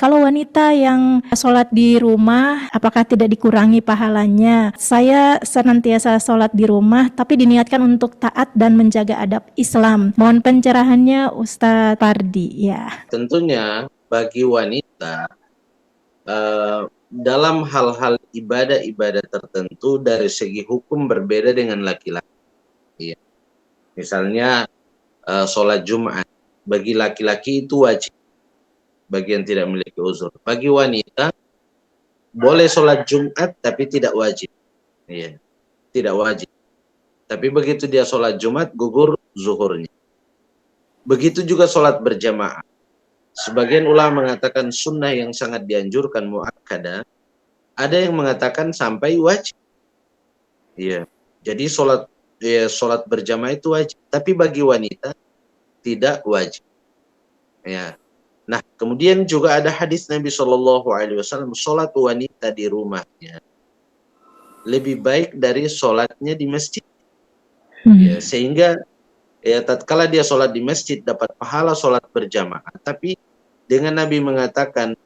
Kalau wanita yang sholat di rumah, apakah tidak dikurangi pahalanya? Saya senantiasa sholat di rumah, tapi diniatkan untuk taat dan menjaga adab Islam. Mohon pencerahannya Ustadz Pardi. Ya. Tentunya bagi wanita dalam hal-hal ibadah-ibadah tertentu dari segi hukum berbeda dengan laki-laki. Ya. Misalnya sholat Jumat bagi laki-laki itu wajib, bagi yang tidak memiliki uzur. Bagi wanita boleh sholat Jumat tapi tidak wajib. Ya. Tidak wajib. Tapi begitu dia sholat Jumat gugur zuhurnya. Begitu juga sholat berjamaah. Sebagian ulama mengatakan sunnah yang sangat dianjurkan muakkadah. Ada yang mengatakan sampai wajib. Iya. Jadi sholat berjamaah itu wajib. Tapi bagi wanita tidak wajib. Ya. Nah, kemudian juga ada hadis Nabi Shallallahu Alaihi Wasallam, sholat wanita di rumahnya lebih baik dari sholatnya di masjid. Ya, sehingga ya tatkala dia sholat di masjid dapat pahala sholat berjamaah. Tapi dengan Nabi mengatakan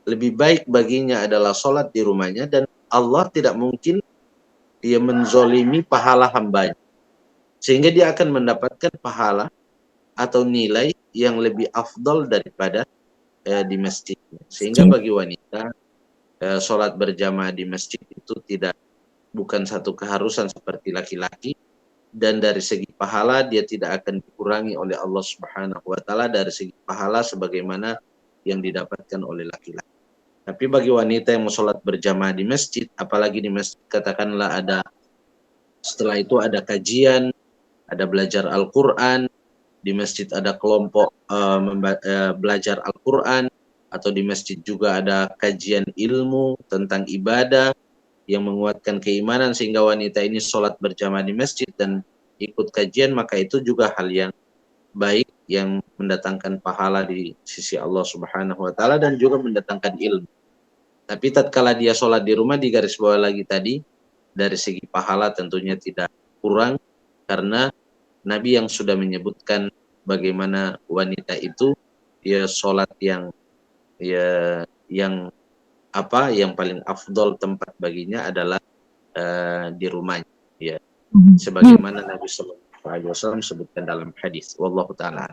lebih baik baginya adalah sholat di rumahnya, dan Allah tidak mungkin dia menzolimi pahala hambanya. Sehingga dia akan mendapatkan pahala atau nilai yang lebih afdol daripada di masjid. Sehingga bagi wanita sholat berjamaah di masjid itu bukan satu keharusan seperti laki-laki, dan dari segi pahala dia tidak akan dikurangi oleh Allah Subhanahu wa taala dari segi pahala sebagaimana yang didapatkan oleh laki-laki. Tapi bagi wanita yang mau sholat berjamaah di masjid, apalagi di masjid katakanlah setelah itu ada kajian, ada belajar Al-Quran, di masjid ada kelompok belajar Al-Quran, atau di masjid juga ada kajian ilmu tentang ibadah yang menguatkan keimanan, sehingga wanita ini sholat berjamaah di masjid dan ikut kajian, maka itu juga hal yang baik yang mendatangkan pahala di sisi Allah Subhanahu wa taala dan juga mendatangkan ilmu. Tapi tatkala dia sholat di rumah, di garis bawah lagi tadi, dari segi pahala tentunya tidak kurang, karena Nabi yang sudah menyebutkan bagaimana wanita itu ya sholat yang paling afdol tempat baginya adalah di rumahnya, ya. Sebagaimana Nabi Sallallahu Alaihi Wasallam sebutkan dalam hadis. Wallahu taala.